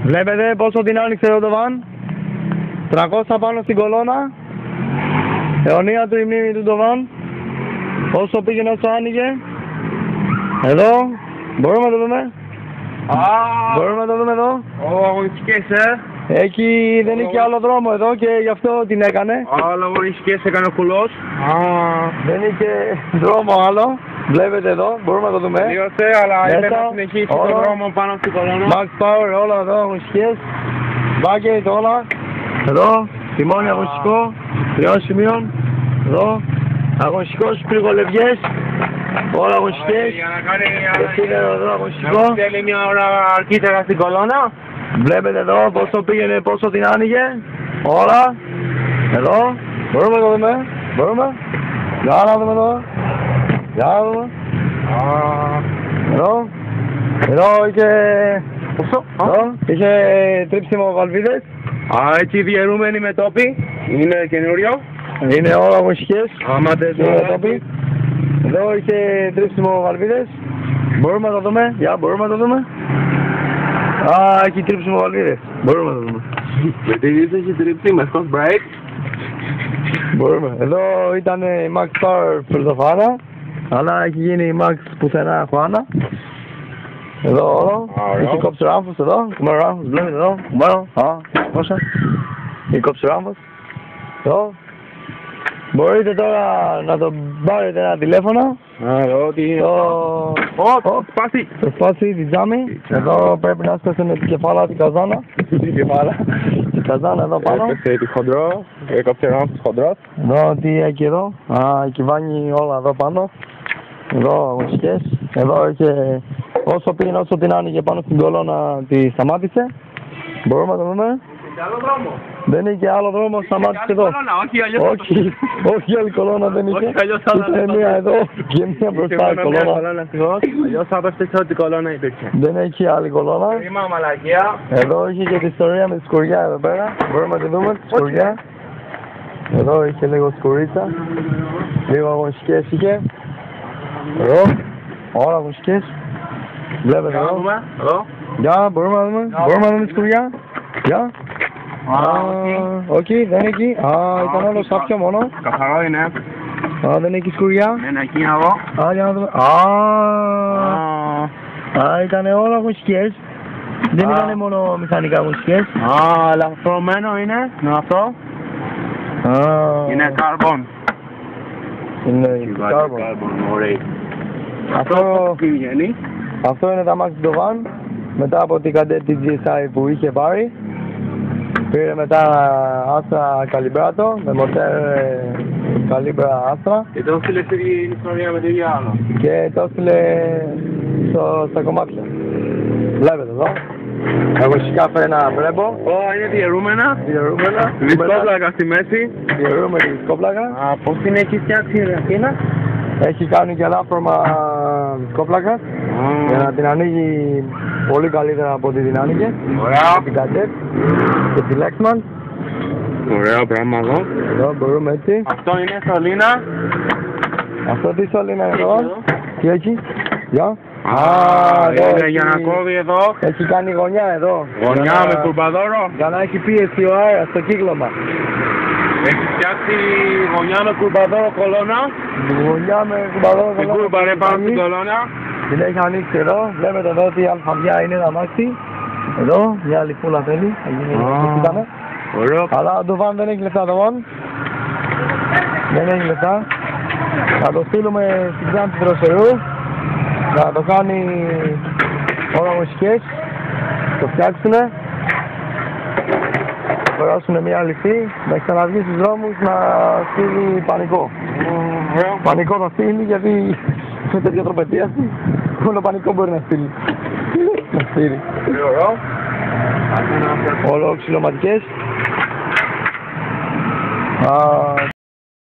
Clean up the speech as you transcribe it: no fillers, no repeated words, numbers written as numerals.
Βλέπετε πόσο την άνοιξε εδώ το βαν. 300 πάνω στην κολόνα. Αιωνία του η μνήμη του το βαν. Όσο πήγαινε όσο άνοιγε. Εδώ. Μπορούμε να το δούμε. Μπορούμε να το δούμε εδώ. Αγωνιστικές, Εκεί δεν είχε άλλο δρόμο εδώ και γι' αυτό την έκανε. Άλλο αγωνιστικές έκανε ο κουλός. Δεν είχε δρόμο άλλο. Βλέπετε εδώ, μπορούμε να το δούμε. Τελείωσε, αλλά είπε να συνεχίσει τον δρόμο πάνω στην κολόνα. Max Power, όλα εδώ αγωνιστικές. Bucket, όλα. Εδώ, τιμόνι αγωνιστικό. 3 σημείων. Εδώ, αγωνιστικός, πυργολευγές. Όλα αγωνιστικές. Για να κάνει εδώ αγωνιστικό. να θέλει μια ώρα αρχίτερα στην κολόνα. Βλέπετε εδώ πόσο πήγαινε, πόσο την άνοιγε. Όλα. Εδώ. Μπορούμε να το δούμε. Μπορούμε. Για να δούμε εδώ. Για να δούμε. Εδώ. Εδώ είχε... Πόσο? Εδώ. Είχε τρίψιμο βαλβίδες. Έτσι διαιρούμενοι με τόπι. Είναι καινούριο. Είναι όλα αγωνιστικές. Αμάντες τόπι. Εδώ είχε τρίψιμο βαλβίδες. Μπορούμε να το δούμε. Για μπορούμε να το δούμε. Έχει τρίψιμο βαλβίδες. Μπορούμε να το δούμε. Με τι έχει τρίψει, με Scotch Brite. Μπορούμε. Εδώ ήταν η Max Power Φερδοφάνα. Αλλά έχει γίνει η Max πουθενά Χουάνα. Εδώ όλο. Έχει κόψει ράμφος εδώ. Κουμμένο ράμφος. Βλέπετε εδώ. Κουμμένο. Πόσα. Έχει κόψει ράμφος. Εδώ. Μπορείτε τώρα να το πάρετε ένα τηλέφωνο. Εδώ τι είναι. Σπάσει. Το σπάσει τη τζάμι. Εδώ πρέπει να έσκασε με την κεφάλα την καζάνα. Την κεφάλα. Την καζάνα εδώ πάνω. Έπαιξε τη χοντρό. Έκοψε ράμφος χοντρός. Εδώ τι έχει εδώ. Η κυβάνι όλα εδώ πάνω. Εδώ αγωνιστικές. Εδώ είχε όσο πήγαινε όσο την άνοιγε πάνω στην κολόνα τη σταμάτησε. Μπορούμε να το δούμε. Άλλο δρόμο. Δεν είχε άλλο δρόμο, σταμάτησε εδώ. Όχι άλλη κολόνα δεν είχε. Είχε μία εδώ και μία μπροστά η κολόνα. Αλλιώς θα πέφτεις ότι η κολόνα υπήρχε. Δεν έχει άλλη κολόνα. Ρήμα μαλακία. Εδώ είχε και την ιστορία με τη σκουριά εδώ πέρα. Μπορούμε να τη δούμε τη σκουριά. Εδώ είχε λίγο σκουρίτσα. Λίγο αγωνιστικές είχε. Εδώ. Όλα αγωνιστικές. Βλέπετε εδώ. Για, μπορούμε να δούμε. Μπορούμε να δούμε τη σκουριά. Για. Όχι, δεν είναι εκεί. Ήταν όλο σάπιο μόνο. Καθαρό είναι. Δεν έχει σκουριά. Δεν είναι εκεί εγώ. Για να δούμε. Ήταν όλα αγωνιστικές. Δεν ήταν μόνο μηχανικά αγωνιστικές. Λαφρωμένο είναι. Είναι αυτό. Είναι carbon. Είναι carbon. Αυτό είναι τα Max Dovan. Μετά από την καντέτη GSI που είχε πάρει. Πήρε μετά Astra Calibrato με μοτέρ Calibra Astra. Και το έστειλε στην ιστορία με τη άλλο. Και το έστειλε στα κομμάτια. Βλέπετε εδώ. Αγωνιστικά φρένα Brembo. Είναι διαιρούμενα. Δισκόπλακα στη μέση. Διαιρούμενη δισκόπλακα. Πώς την έχει φτιάξει η Αθήνα. Έχει κάνει και ελάφρωμα δισκόπλακα. Για να την ανοίγει πολύ καλύτερα από ό,τι την άνοιγε. Ωραία. Την Cadet και τη Lexman. Ωραία πράγμα εδώ. Εδώ μπορούμε έτσι. Αυτό είναι σωλήνα. Αυτό τι σωλήνα είναι εδώ. Τι έχει. Γεια. Είναι για να κόβει εδώ. Έχει κάνει γωνιά εδώ. Γωνιά με κουρμπαδόρο. Για να έχει πίεση ο αέρας στο κύκλωμα. Έχει φτιάξει γωνιά με κουρμπαδόρο κολόνα. Γωνιά με κουρμπαδόρο κολόνα. Την κούρμπα είναι πάνω στην κολόνα. Την έχει ανοίξει εδώ. Βλέπετε εδώ ότι η αλφαβιά είναι ένα μάξι. Εδώ, μια λιπούλα θέλει. Ωραίο. Αλλά το βαν δεν έχει λεφτά το βαν. Δεν έχει λεφτά. Θα το στείλουμε στην Ξάνθη Δροσερού. Να το κάνει όλα μουσικές. Το φτιάξουνε. Περάσουνε μια ληφή. Να ξαναβγεί στους δρόμους να στείλει πανικό. Πανικό θα στείλει γιατί με τέτοια τροπετία όλο πανικό μπορεί να στείλει. Να στείλει. Όλο ξυλωματικές.